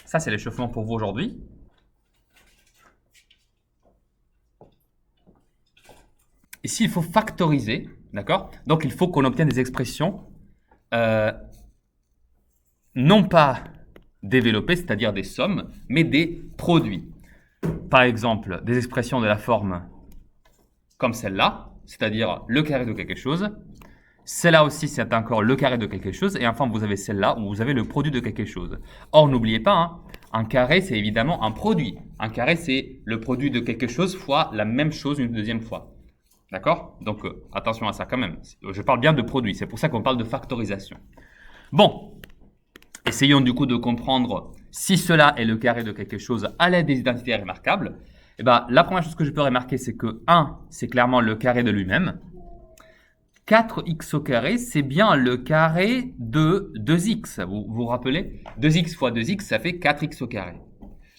Ça, c'est l'échauffement pour vous aujourd'hui. Ici, il faut factoriser, d'accord? Donc, il faut qu'on obtienne des expressions non pas développées, c'est-à-dire des sommes, mais des produits. Par exemple, des expressions de la forme comme celle-là, c'est-à-dire le carré de quelque chose. Celle-là aussi, c'est encore le carré de quelque chose. Et enfin, vous avez celle-là où vous avez le produit de quelque chose. Or, n'oubliez pas, hein, un carré, c'est évidemment un produit. Un carré, c'est le produit de quelque chose fois la même chose une deuxième fois. D'accord? Donc, attention à ça quand même. Je parle bien de produit. C'est pour ça qu'on parle de factorisation. Bon, essayons du coup de comprendre si cela est le carré de quelque chose à l'aide des identités remarquables. Eh ben, la première chose que je peux remarquer, c'est que 1, c'est clairement le carré de lui-même. 4x au carré, c'est bien le carré de 2x. Vous vous rappelez? 2x fois 2x, ça fait 4x au carré.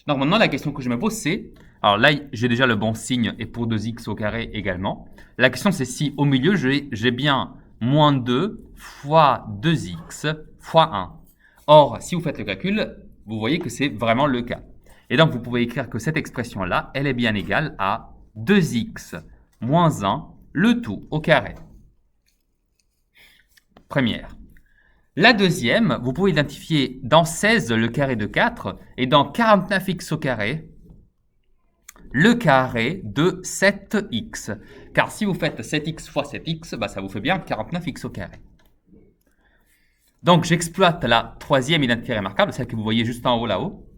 Donc maintenant, la question que je me pose, c'est... Alors là, j'ai déjà le bon signe, et pour 2x au carré également. La question, c'est si au milieu, j'ai bien moins 2 fois 2x fois 1. Or, si vous faites le calcul, vous voyez que c'est vraiment le cas. Et donc, vous pouvez écrire que cette expression-là, elle est bien égale à 2x moins 1, le tout au carré. Première. La deuxième, vous pouvez identifier dans 16 le carré de 4 et dans 49x au carré, le carré de 7x. Car si vous faites 7x fois 7x, bah, ça vous fait bien 49x au carré. Donc j'exploite la troisième identité remarquable, celle que vous voyez juste en haut là-haut,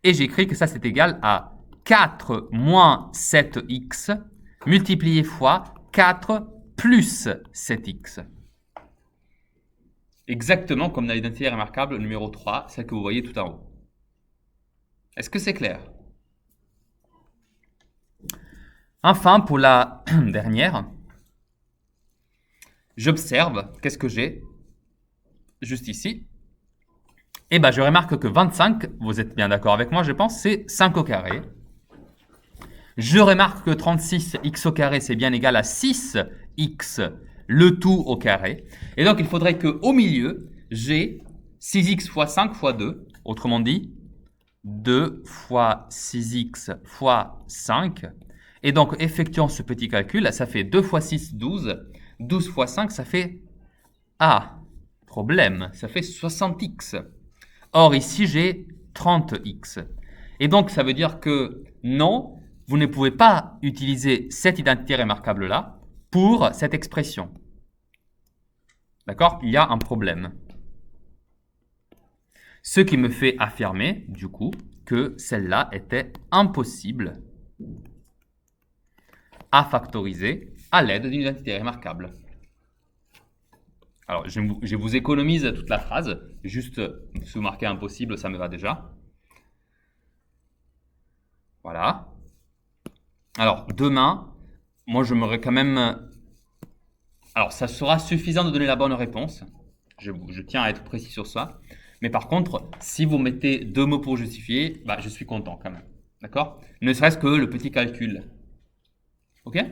et j'écris que ça c'est égal à 4 moins 7x multiplié fois 4 plus 7x. Exactement comme dans l'identité remarquable numéro 3, celle que vous voyez tout en haut. Est-ce que c'est clair? Enfin, pour la dernière, j'observe, qu'est-ce que j'ai? Juste ici. Et bien, je remarque que 25, vous êtes bien d'accord avec moi, je pense, c'est 5 au carré. Je remarque que 36x au carré, c'est bien égal à 6x, le tout au carré. Et donc, il faudrait qu'au milieu, j'ai 6x fois 5 fois 2. Autrement dit, 2 fois 6x fois 5. Et donc, effectuant ce petit calcul, ça fait 2 fois 6, 12. 12 fois 5, ça fait... Ah, problème, ça fait 60x. Or, ici, j'ai 30x. Et donc, ça veut dire que non, vous ne pouvez pas utiliser cette identité remarquable-là pour cette expression. D'accord? Il y a un problème. Ce qui me fait affirmer, du coup, que celle-là était impossible à factoriser à l'aide d'une identité remarquable. Alors, je vous économise toute la phrase. Juste, si vous marquez impossible, ça me va déjà. Voilà. Alors, demain, moi, je m'aurais quand même... Alors, ça sera suffisant de donner la bonne réponse. Je tiens à être précis sur ça. Mais par contre, si vous mettez 2 mots pour justifier, bah, je suis content quand même. D'accord? Ne serait-ce que le petit calcul. Ok?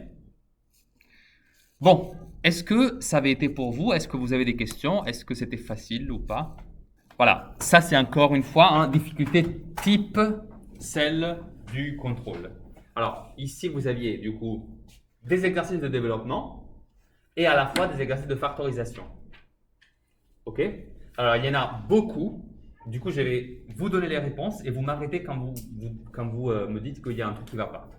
Bon, est-ce que ça avait été pour vous? Est-ce que vous avez des questions? Est-ce que c'était facile ou pas? Voilà, ça c'est encore une fois une difficulté type celle du contrôle. Alors, ici vous aviez du coup des exercices de développement et à la fois des exercices de factorisation. Ok? Alors, il y en a beaucoup. Du coup, je vais vous donner les réponses et vous m'arrêtez quand vous me dites qu'il y a un truc qui ne va pas.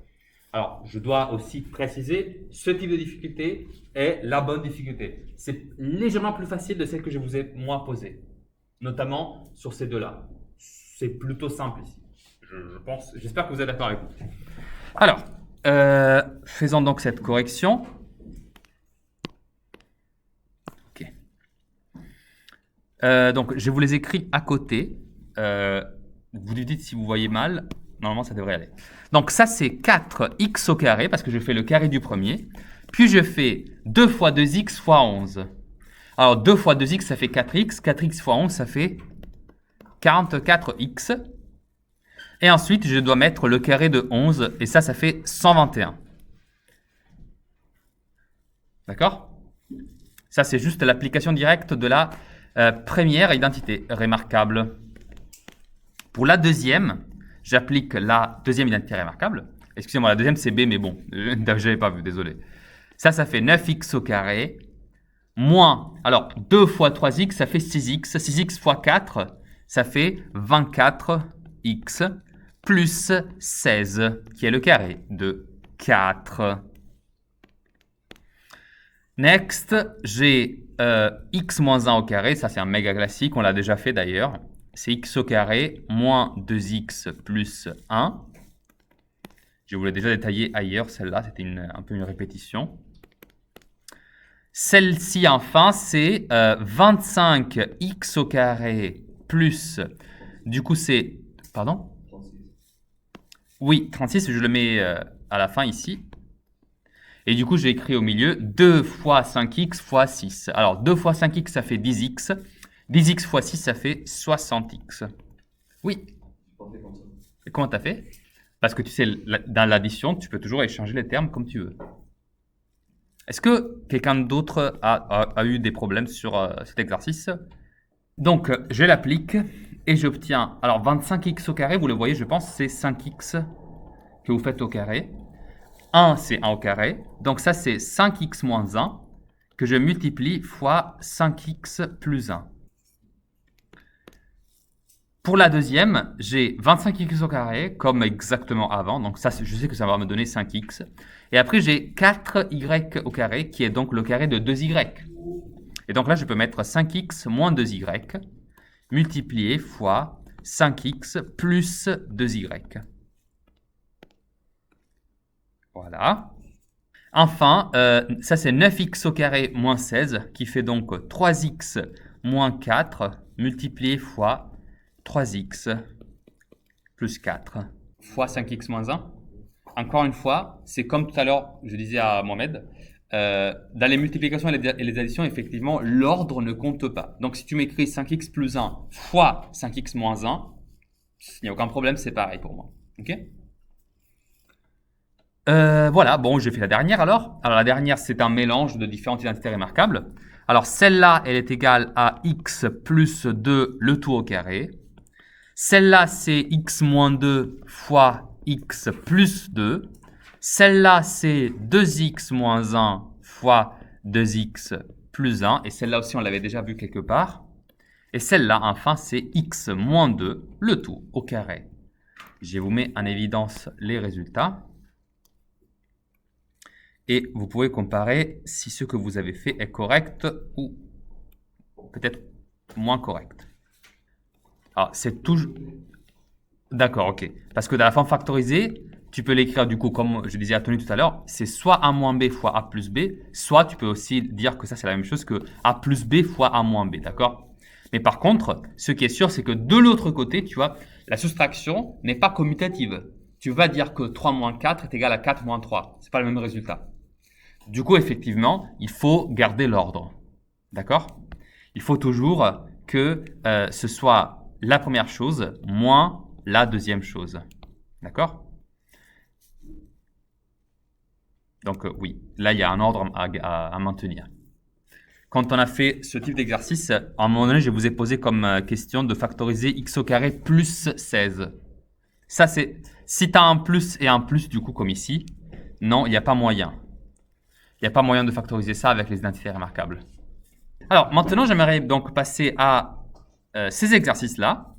Alors, je dois aussi préciser, ce type de difficulté est la bonne difficulté. C'est légèrement plus facile de celle que je vous ai moi posée, notamment sur ces deux-là. C'est plutôt simple ici. Je pense, j'espère que vous êtes d'accord avec moi. Alors, faisons donc cette correction. Ok. Donc, je vous les écris à côté. Vous lui dites si vous voyez mal. Normalement, ça devrait aller. Donc, ça, c'est 4x au carré, parce que je fais le carré du premier. Puis, je fais 2 fois 2x fois 11. Alors, 2 fois 2x, ça fait 4x. 4x fois 11, ça fait 44x. Et ensuite, je dois mettre le carré de 11, et ça fait 121. D'accord? Ça, c'est juste l'application directe de la première identité remarquable. Pour la deuxième, j'applique la deuxième identité remarquable. Excusez-moi, la deuxième c'est b, mais bon, je n'avais pas vu, désolé. Ça fait 9x au carré, moins, alors 2 fois 3x, ça fait 6x. 6x fois 4, ça fait 24x, plus 16, qui est le carré de 4. Next, j'ai x moins 1 au carré, ça c'est un méga classique, on l'a déjà fait d'ailleurs. C'est x au carré moins 2x plus 1. Je vous l'ai déjà détaillé ailleurs, celle-là, c'était un peu une répétition. Celle-ci, enfin, c'est 25x au carré plus, du coup c'est, pardon? 36. Oui, 36, je le mets à la fin ici. Et du coup, j'ai écrit au milieu 2 fois 5x fois 6. Alors, 2 fois 5x, ça fait 10x. 10x fois 6, ça fait 60x. Oui. Et comment tu as fait? Parce que tu sais, dans l'addition, tu peux toujours échanger les termes comme tu veux. Est-ce que quelqu'un d'autre a eu des problèmes sur cet exercice? Donc, je l'applique et j'obtiens... Alors, 25x au carré, vous le voyez, je pense, c'est 5x que vous faites au carré. 1, c'est 1 au carré. Donc, ça, c'est 5x moins 1 que je multiplie fois 5x plus 1. Pour la deuxième, j'ai 25x au carré, comme exactement avant. Donc ça, je sais que ça va me donner 5x. Et après, j'ai 4y au carré, qui est donc le carré de 2y. Et donc là, je peux mettre 5x moins 2y, multiplié fois 5x plus 2y. Voilà. Enfin, ça c'est 9x au carré moins 16, qui fait donc 3x moins 4, multiplié fois 3x plus 4 fois 5x moins 1. Encore une fois, c'est comme tout à l'heure, je disais à Mohamed, dans les multiplications et les additions, effectivement, l'ordre ne compte pas. Donc, si tu m'écris 5x plus 1 fois 5x moins 1, il n'y a aucun problème, c'est pareil pour moi. Ok ? Voilà, bon, j'ai fait la dernière alors. Alors, la dernière, c'est un mélange de différentes identités remarquables. Alors, celle-là, elle est égale à x plus 2, le tout au carré. Celle-là, c'est x moins 2 fois x plus 2. Celle-là, c'est 2x moins 1 fois 2x plus 1. Et celle-là aussi, on l'avait déjà vu quelque part. Et celle-là, enfin, c'est x moins 2, le tout au carré. Je vous mets en évidence les résultats. Et vous pouvez comparer si ce que vous avez fait est correct ou peut-être moins correct. Alors, c'est toujours... D'accord, ok. Parce que dans la forme factorisée, tu peux l'écrire du coup, comme je disais à Tony tout à l'heure, c'est soit a moins b fois a plus b, soit tu peux aussi dire que ça c'est la même chose que a plus b fois a moins b, d'accord? Mais par contre, ce qui est sûr, c'est que de l'autre côté, tu vois, la soustraction n'est pas commutative. Tu vas dire que 3 moins 4 est égal à 4 moins 3. C'est pas le même résultat. Du coup, effectivement, il faut garder l'ordre. D'accord? Il faut toujours que ce soit la première chose moins la deuxième chose. D'accord? Donc oui, là, il y a un ordre à maintenir. Quand on a fait ce type d'exercice, à un moment donné, je vous ai posé comme question de factoriser x au carré plus 16. Ça, c'est... Si tu as un plus et un plus, du coup, comme ici, non, il n'y a pas moyen. Il n'y a pas moyen de factoriser ça avec les identités remarquables. Alors, maintenant, j'aimerais donc passer à ces exercices-là,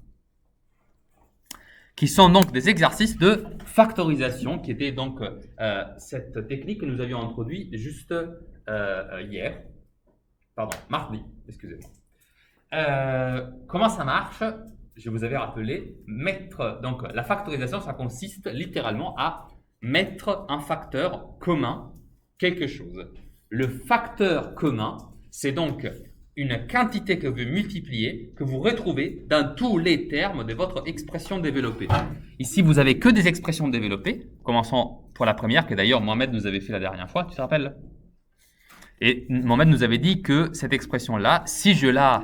qui sont donc des exercices de factorisation, qui était donc cette technique que nous avions introduite juste hier. Pardon, mardi, excusez-moi. Comment ça marche? Je vous avais rappelé, donc la factorisation, ça consiste littéralement à mettre un facteur commun quelque chose. Le facteur commun, c'est donc une quantité que vous multipliez, que vous retrouvez dans tous les termes de votre expression développée. Ici, vous avez que des expressions développées. Commençons pour la première, que d'ailleurs Mohamed nous avait fait la dernière fois, tu te rappelles? Et Mohamed nous avait dit que cette expression-là, si je la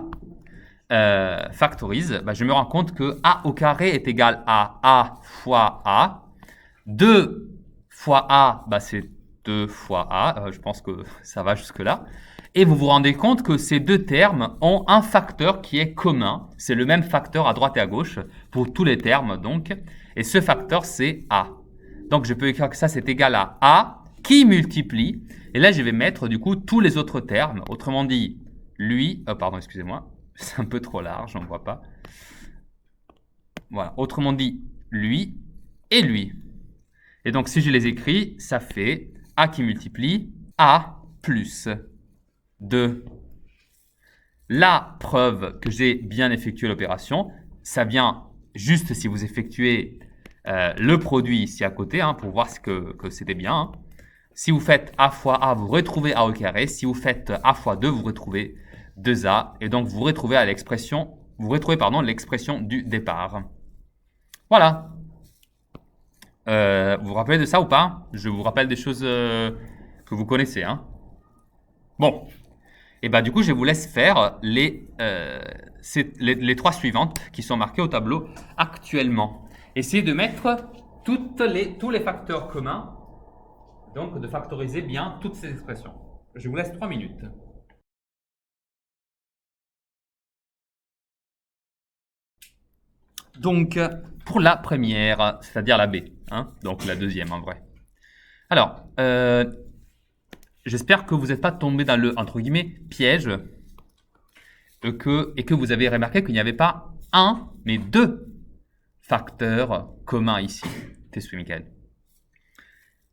factorise, je me rends compte que a au carré est égal à a fois a. 2 fois a, c'est 2 fois a. Je pense que ça va jusque-là. Et vous vous rendez compte que ces deux termes ont un facteur qui est commun. C'est le même facteur à droite et à gauche pour tous les termes, donc. Et ce facteur, c'est A. Donc, je peux écrire que ça, c'est égal à A qui multiplie. Et là, je vais mettre, du coup, tous les autres termes. Autrement dit, lui... pardon, excusez-moi. C'est un peu trop large, on ne voit pas. Voilà. Autrement dit, lui et lui. Et donc, si je les écris, ça fait A qui multiplie A plus 2. La preuve que j'ai bien effectué l'opération, ça vient juste si vous effectuez le produit ici à côté, hein, pour voir que c'était bien. Hein. Si vous faites A fois A, vous retrouvez A au carré. Si vous faites A fois 2, vous retrouvez 2A. Et donc, vous retrouvez l'expression du départ. Voilà. Vous vous rappelez de ça ou pas? Je vous rappelle des choses que vous connaissez. Hein. Bon. Et bah du coup, je vous laisse faire les 3 suivantes qui sont marquées au tableau actuellement. Essayez de mettre tous les facteurs communs, donc de factoriser bien toutes ces expressions. Je vous laisse 3 minutes. Donc, pour la première, c'est-à-dire la B, hein, donc la deuxième en vrai. Alors, j'espère que vous n'êtes pas tombé dans le, entre guillemets, piège et que vous avez remarqué qu'il n'y avait pas un, mais 2 facteurs communs ici. T'es Michael.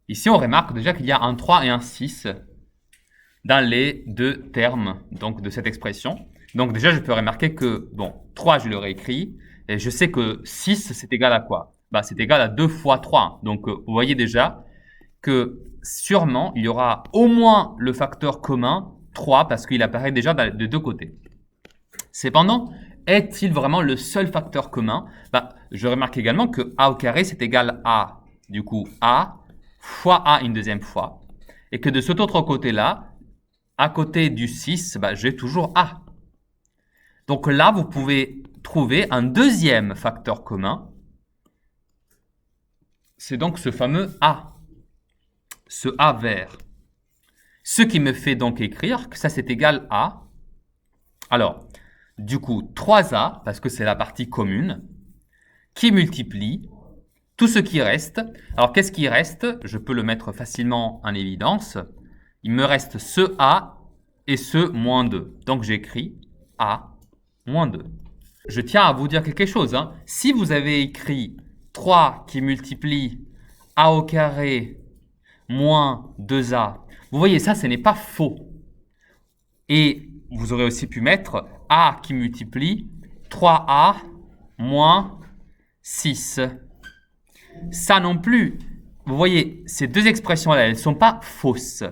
Ici, on remarque déjà qu'il y a un 3 et un 6 dans les 2 termes donc, de cette expression. Donc déjà, je peux remarquer que, bon, 3, je l'aurais écrit, et je sais que 6, c'est égal à quoi? Bah, c'est égal à 2 fois 3. Donc, vous voyez déjà que sûrement, il y aura au moins le facteur commun 3 parce qu'il apparaît déjà de 2 côtés. Cependant, est-il vraiment le seul facteur commun? Bah, je remarque également que A au carré, c'est égal à, du coup, A fois A une deuxième fois. Et que de cet autre côté-là, à côté du 6, bah, j'ai toujours A. Donc là, vous pouvez trouver un deuxième facteur commun. C'est donc ce fameux A. Ce A vert. Ce qui me fait donc écrire que ça, c'est égal à... Alors, du coup, 3A, parce que c'est la partie commune, qui multiplie tout ce qui reste. Alors, qu'est-ce qui reste? Je peux le mettre facilement en évidence. Il me reste ce A et ce moins 2. Donc, j'écris A moins 2. Je tiens à vous dire quelque chose. Hein. Si vous avez écrit 3 qui multiplie A au carré moins 2A, vous voyez, ça, ce n'est pas faux. Et vous aurez aussi pu mettre A qui multiplie 3A moins 6. Ça non plus. Vous voyez, ces deux expressions-là, elles ne sont pas fausses.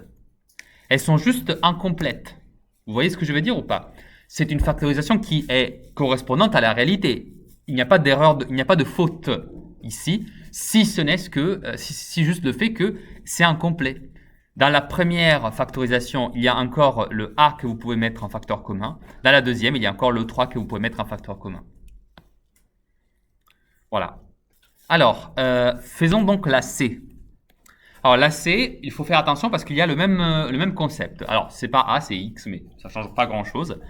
Elles sont juste incomplètes. Vous voyez ce que je veux dire ou pas? C'est une factorisation qui est correspondante à la réalité. Il n'y a pas d'erreur, il n'y a pas de faute ici, si ce n'est que, si juste le fait que c'est incomplet. Dans la première factorisation, il y a encore le A que vous pouvez mettre en facteur commun. Dans la deuxième, il y a encore le 3 que vous pouvez mettre en facteur commun. Voilà. Alors, faisons donc la C. Alors, la C, il faut faire attention parce qu'il y a le même concept. Alors, c'est pas A, c'est X, mais ça ne change pas grand-chose.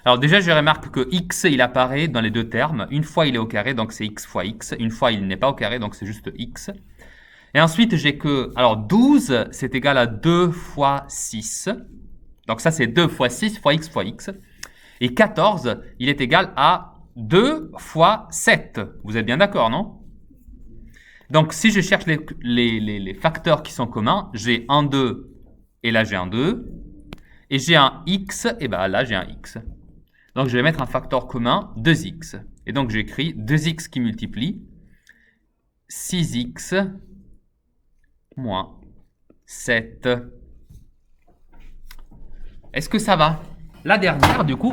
Alors, déjà, je remarque que X, il apparaît dans les deux termes. Une fois, il est au carré, donc c'est X fois X. Une fois, il n'est pas au carré, donc c'est juste X. Et ensuite, j'ai que... Alors, 12, c'est égal à 2 fois 6. Donc, ça, c'est 2 fois 6 fois X fois X. Et 14, il est égal à 2 fois 7. Vous êtes bien d'accord, non? Donc, si je cherche les facteurs qui sont communs, j'ai un 2 et là, j'ai un 2. Et j'ai un X et bien là, j'ai un X. Donc, je vais mettre un facteur commun 2X. Et donc, j'écris 2X qui multiplie 6X moins 7. Est-ce que ça va? La dernière, du coup,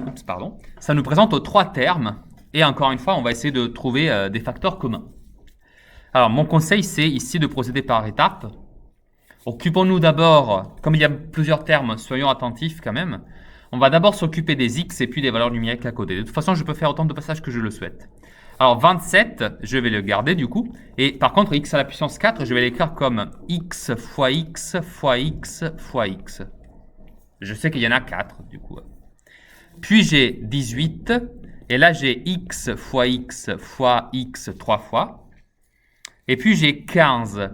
ça nous présente aux 3 termes. Et encore une fois, on va essayer de trouver des facteurs communs. Alors, mon conseil, c'est ici de procéder par étapes. Occupons-nous d'abord, comme il y a plusieurs termes, soyons attentifs quand même. On va d'abord s'occuper des x et puis des valeurs numériques à côté. De toute façon, je peux faire autant de passages que je le souhaite. Alors, 27, je vais le garder du coup. Et par contre, x à la puissance 4, je vais l'écrire comme x fois x fois x fois x. Je sais qu'il y en a 4, du coup. Puis j'ai 18. Et là, j'ai x fois x fois x 3 fois. Et puis j'ai 15.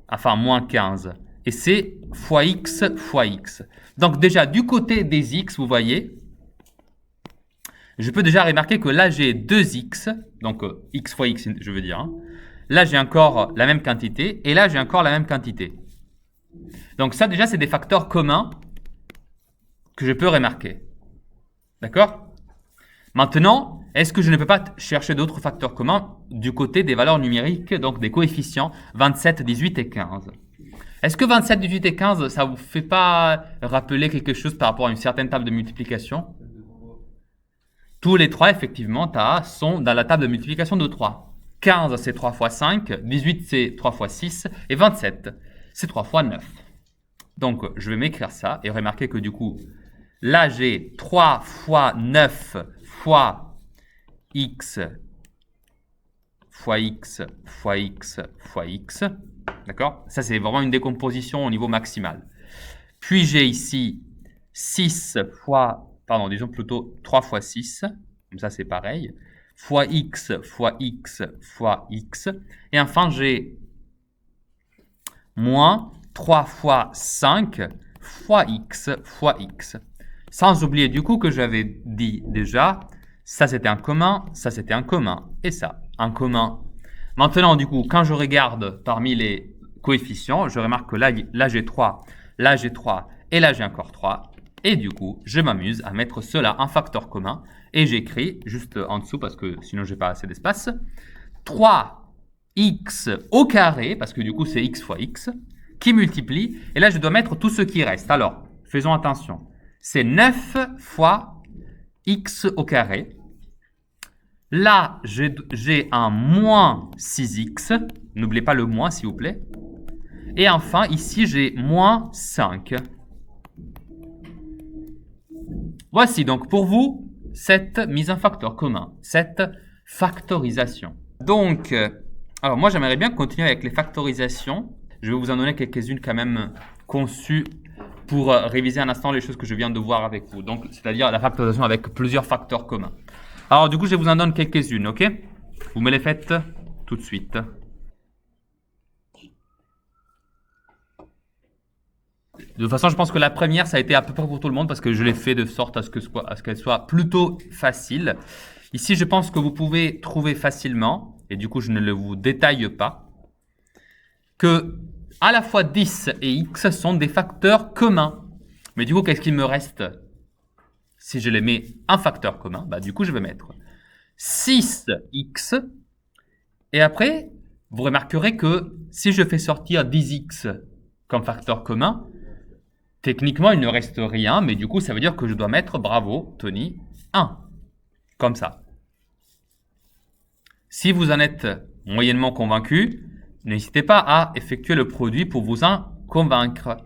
Enfin, moins 15. Et c'est fois x fois x. Donc déjà, du côté des x, vous voyez, je peux déjà remarquer que là, j'ai 2x. Donc x fois x, je veux dire. Hein. Là, j'ai encore la même quantité. Et là, j'ai encore la même quantité. Donc ça, déjà, c'est des facteurs communs que je peux remarquer. D'accord? Maintenant, est-ce que je ne peux pas chercher d'autres facteurs communs du côté des valeurs numériques, donc des coefficients 27, 18 et 15? Est-ce que 27, 18 et 15, ça vous fait pas rappeler quelque chose par rapport à une certaine table de multiplication? Tous les trois, effectivement, sont dans la table de multiplication de 3. 15, c'est 3 fois 5, 18, c'est 3 fois 6, et 27, c'est 3 fois 9. Donc, je vais m'écrire ça, et remarquez que du coup, là, j'ai 3 fois 9 fois x fois x fois x fois x. D'accord? Ça, c'est vraiment une décomposition au niveau maximal. Puis, j'ai ici 6 fois, pardon, disons plutôt 3 fois 6. Comme ça, c'est pareil. Fois x fois x fois x. Et enfin, j'ai moins 3 fois 5 fois x fois x. Sans oublier du coup que j'avais dit déjà, ça c'était un commun, ça c'était un commun, et ça, un commun. Maintenant du coup, quand je regarde parmi les coefficients, je remarque que là j'ai 3, là j'ai 3, et là j'ai encore 3. Et du coup, je m'amuse à mettre cela en facteur commun, et j'écris juste en dessous, parce que sinon j'ai pas assez d'espace, 3x au carré, parce que du coup c'est x fois x, qui multiplie, et là je dois mettre tout ce qui reste. Alors, faisons attention. C'est 9 fois x au carré. Là, j'ai un moins 6x. N'oubliez pas le moins, s'il vous plaît. Et enfin, ici, j'ai moins 5. Voici donc pour vous cette mise en facteur commun, cette factorisation. Donc, alors moi, j'aimerais bien continuer avec les factorisations. Je vais vous en donner quelques-unes quand même conçues pour réviser un instant les choses que je viens de voir avec vous. Donc, c'est-à-dire la factorisation avec plusieurs facteurs communs. Alors, du coup, je vous en donne quelques-unes, ok? Vous me les faites tout de suite. De toute façon, je pense que la première, ça a été à peu près pour tout le monde parce que je l'ai fait de sorte à ce qu'elle soit plutôt facile. Ici, je pense que vous pouvez trouver facilement, et du coup, je ne le vous détaille pas, que à la fois 10 et x sont des facteurs communs. Mais du coup, qu'est-ce qu'il me reste? Si je les mets un facteur commun, bah, du coup, je vais mettre 6x. Et après, vous remarquerez que si je fais sortir 10x comme facteur commun, techniquement, il ne reste rien, mais du coup, ça veut dire que je dois mettre, bravo, Tony, 1. Comme ça. Si vous en êtes moyennement convaincu, n'hésitez pas à effectuer le produit pour vous en convaincre.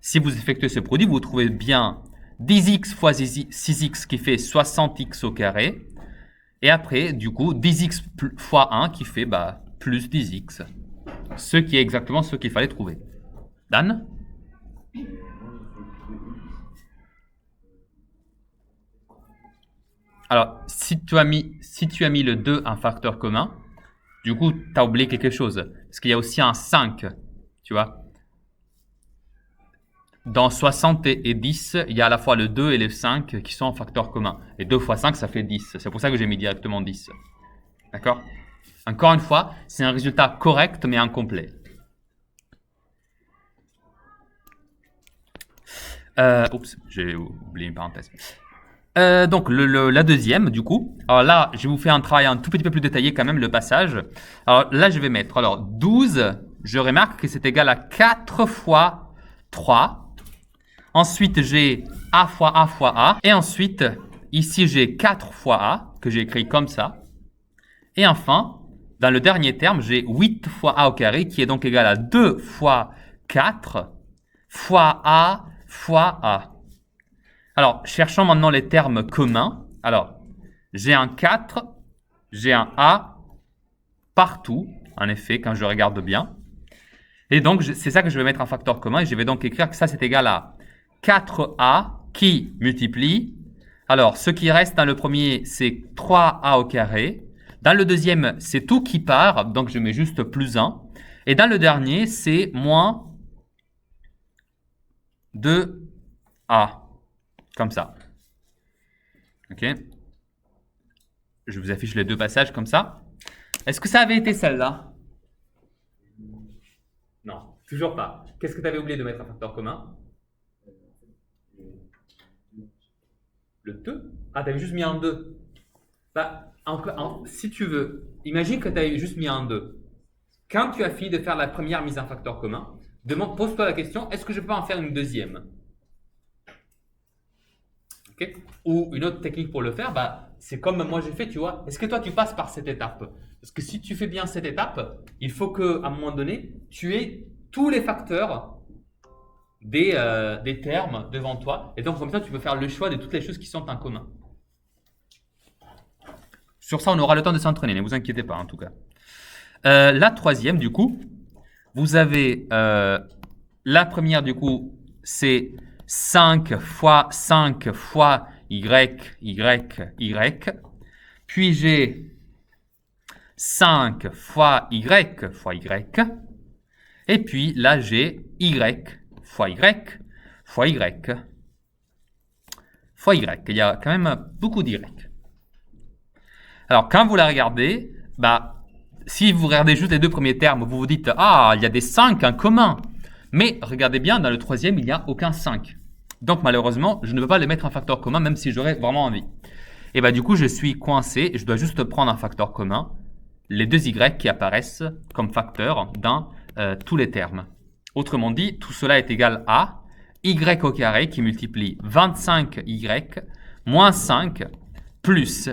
Si vous effectuez ce produit, vous trouvez bien 10x fois 6x qui fait 60x au carré. Et après, du coup, 10x fois 1 qui fait plus 10x. Ce qui est exactement ce qu'il fallait trouver. Dan? Alors, si tu as mis le 2 en facteur commun, du coup, tu as oublié quelque chose. Parce qu'il y a aussi un 5, tu vois. Dans 60 et 10, il y a à la fois le 2 et le 5 qui sont en facteur commun. Et 2 fois 5, ça fait 10. C'est pour ça que j'ai mis directement 10. D'accord? Encore une fois, c'est un résultat correct mais incomplet. Oups, j'ai oublié une parenthèse. Donc, la deuxième, du coup. Alors là, je vais vous faire un travail un tout petit peu plus détaillé quand même, le passage. Alors là, je vais mettre, alors 12, je remarque que c'est égal à 4 fois 3. Ensuite, j'ai A fois A fois A. Et ensuite, ici, j'ai 4 fois A, que j'ai écrit comme ça. Et enfin, dans le dernier terme, j'ai 8 fois A au carré, qui est donc égal à 2 fois 4 fois A fois A. Alors, cherchons maintenant les termes communs. Alors, j'ai un 4, j'ai un A partout, en effet, quand je regarde bien. Et donc, c'est ça que je vais mettre en facteur commun. Et je vais donc écrire que ça, c'est égal à 4a qui multiplie. Alors, ce qui reste dans le premier, c'est 3a au carré. Dans le deuxième, c'est tout qui part, donc je mets juste plus 1. Et dans le dernier, c'est moins 2a, comme ça. Ok? Je vous affiche les deux passages comme ça. Est-ce que ça avait été celle-là? Non, toujours pas. Qu'est-ce que tu avais oublié de mettre un facteur commun? Le 2? Ah, tu avais juste mis un 2. Bah, si tu veux, imagine que tu avais juste mis un 2. Quand tu as fini de faire la première mise en facteur commun, pose-toi la question, est-ce que je peux en faire une deuxième? Okay? Ou une autre technique pour le faire, bah, c'est comme moi j'ai fait, tu vois. Est-ce que toi tu passes par cette étape? Parce que si tu fais bien cette étape, il faut qu'à un moment donné, tu aies tous les facteurs des termes devant toi. Et donc comme ça, tu peux faire le choix de toutes les choses qui sont en commun. Sur ça, on aura le temps de s'entraîner, ne vous inquiétez pas en tout cas. La troisième, du coup, vous avez la première, du coup, c'est 5 fois 5 fois y, y. Puis j'ai 5 fois y fois y. Et puis là, j'ai y fois y fois y fois y. Il y a quand même beaucoup d'y. Alors, quand vous la regardez, bah, si vous regardez juste les deux premiers termes, vous vous dites « Ah, il y a des 5 en commun !» Mais regardez bien, dans le troisième, il n'y a aucun 5. Donc, malheureusement, je ne peux pas les mettre en facteur commun, même si j'aurais vraiment envie. Et bah, du coup, je suis coincé et je dois juste prendre un facteur commun, les deux y qui apparaissent comme facteurs dans tous les termes. Autrement dit, tout cela est égal à y au carré qui multiplie 25y moins 5 plus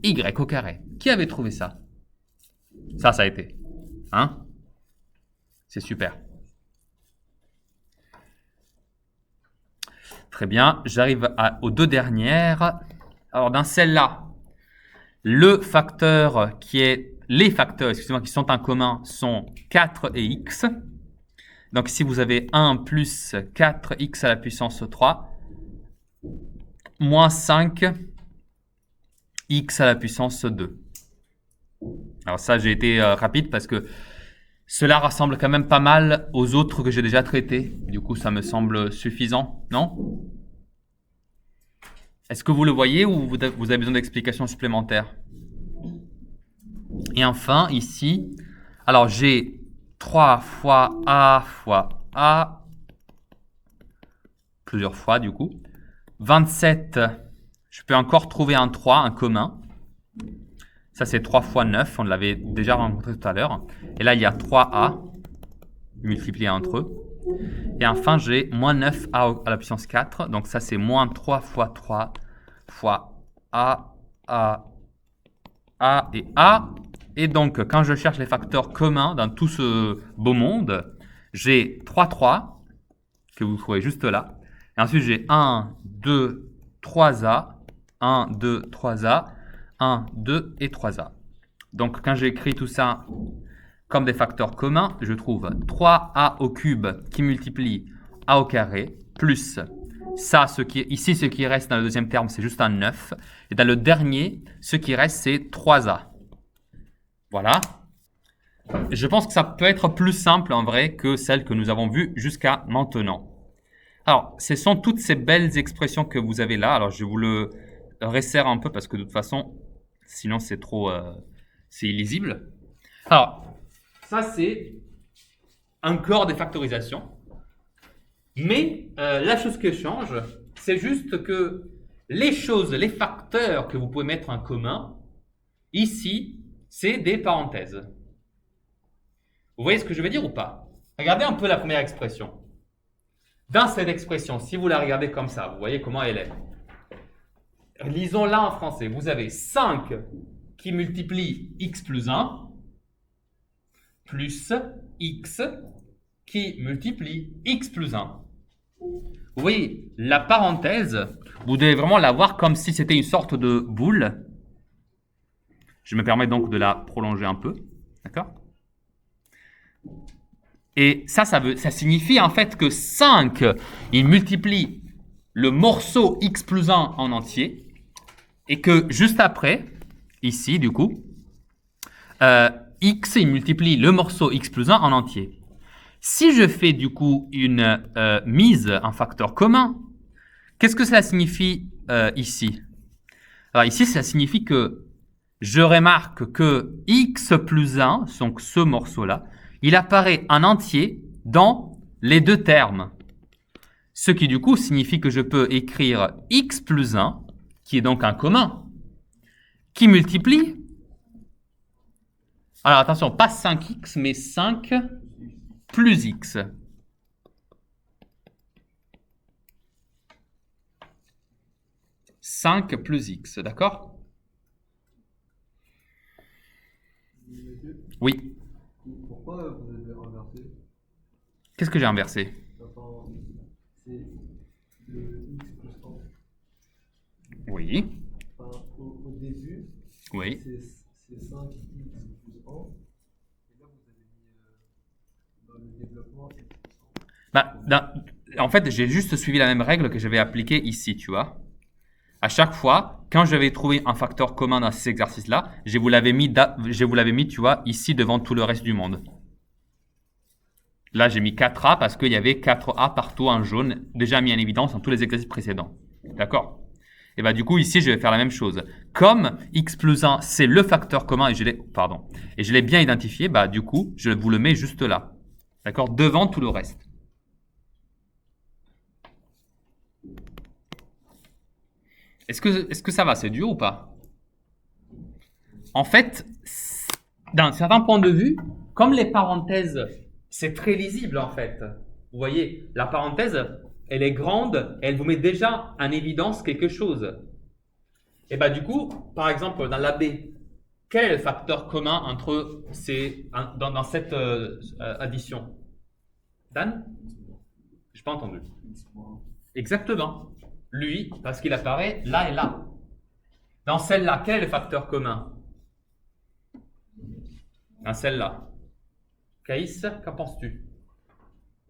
y au carré. Qui avait trouvé ça? Ça a été. Hein? C'est super. Très bien, j'arrive aux deux dernières. Alors, dans celle-là, les facteurs qui sont en commun sont 4 et x. Donc, si vous avez 1 plus 4x à la puissance 3, moins 5 x à la puissance 2. Alors ça, j'ai été rapide parce que cela ressemble quand même pas mal aux autres que j'ai déjà traités. Du coup, ça me semble suffisant, non? Est-ce que vous le voyez ou vous avez besoin d'explications supplémentaires? Et enfin, ici, alors j'ai 3 fois A, plusieurs fois du coup. 27, je peux encore trouver un 3, un commun. Ça, c'est 3 fois 9, on l'avait déjà rencontré tout à l'heure. Et là, il y a 3A multiplié entre eux. Et enfin, j'ai moins 9A à la puissance 4. Donc ça, c'est moins 3 fois 3 fois A et A. Et donc, quand je cherche les facteurs communs dans tout ce beau monde, j'ai 3 que vous trouvez juste là. Et ensuite, j'ai 1, 2, 3A, 1, 2, 3A, 1, 2 et 3A. Donc, quand j'écris tout ça comme des facteurs communs, je trouve 3A au cube qui multiplie A au carré, plus ça, ici, ce qui reste dans le deuxième terme, c'est juste un 9. Et dans le dernier, ce qui reste, c'est 3A. Voilà. Je pense que ça peut être plus simple en vrai que celle que nous avons vue jusqu'à maintenant. Alors, ce sont toutes ces belles expressions que vous avez là. Alors, je vous le resserre un peu parce que de toute façon, sinon c'est trop, c'est illisible. Alors, ça c'est encore des factorisations. Mais la chose qui change, c'est juste que les facteurs que vous pouvez mettre en commun, ici, c'est des parenthèses. Vous voyez ce que je veux dire ou pas? Regardez un peu la première expression. Dans cette expression, si vous la regardez comme ça, vous voyez comment elle est. Lisons-la en français. Vous avez 5 qui multiplie x plus 1 plus x qui multiplie x plus 1. Vous voyez, la parenthèse, vous devez vraiment la voir comme si c'était une sorte de boule. Je me permets donc de la prolonger un peu. D'accord? Et ça signifie en fait que 5, il multiplie le morceau x plus 1 en entier, et que juste après, ici, du coup, x, il multiplie le morceau x plus 1 en entier. Si je fais, du coup, une mise en facteur commun, qu'est-ce que cela signifie ici? Alors ici, ça signifie que je remarque que x plus 1, donc ce morceau-là, il apparaît en entier dans les deux termes. Ce qui, du coup, signifie que je peux écrire x plus 1, qui est donc un commun, qui multiplie. Alors attention, pas 5x, mais 5 plus x. « 5 plus x », d'accord? Oui. Pourquoi vous avez inversé? Qu'est-ce que j'ai inversé? Enfin, c'est le x plus 1. Oui. Enfin, au début, Oui. c'est 5x plus 1. Et là, vous avez mis dans le développement x plus 1. Bah, en fait, j'ai juste suivi la même règle que j'avais appliquée ici, tu vois. À chaque fois, quand je vais trouver un facteur commun dans ces exercices-là, je vous l'avais mis, tu vois, ici devant tout le reste du monde. Là, j'ai mis 4A parce qu'il y avait 4A partout en jaune, déjà mis en évidence dans tous les exercices précédents. D'accord? Et bah du coup, ici, je vais faire la même chose. Comme x plus 1, c'est le facteur commun et je l'ai bien identifié, bah du coup, je vous le mets juste là. D'accord? Devant tout le reste. Est-ce que ça va? C'est dur ou pas? En fait, d'un certain point de vue, comme les parenthèses, c'est très lisible en fait. Vous voyez, la parenthèse, elle est grande, et elle vous met déjà en évidence quelque chose. Et bah du coup, par exemple, dans la B, quel est le facteur commun entre dans cette addition? Dan? Je n'ai pas entendu. Exactement. Lui, parce qu'il apparaît là et là. Dans celle-là, quel est le facteur commun? Dans celle-là. Caïs, qu'en penses-tu?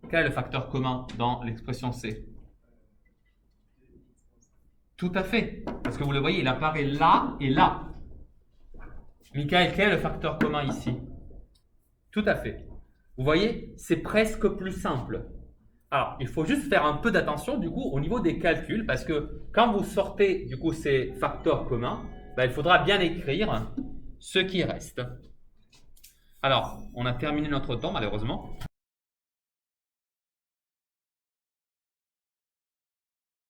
Quel est le facteur commun dans l'expression C? Tout à fait. Parce que vous le voyez, il apparaît là et là. Michael, quel est le facteur commun ici? Tout à fait. Vous voyez, c'est presque plus simple. Alors, il faut juste faire un peu d'attention du coup au niveau des calculs parce que quand vous sortez du coup ces facteurs communs, il faudra bien écrire ce qui reste. Alors, on a terminé notre temps malheureusement.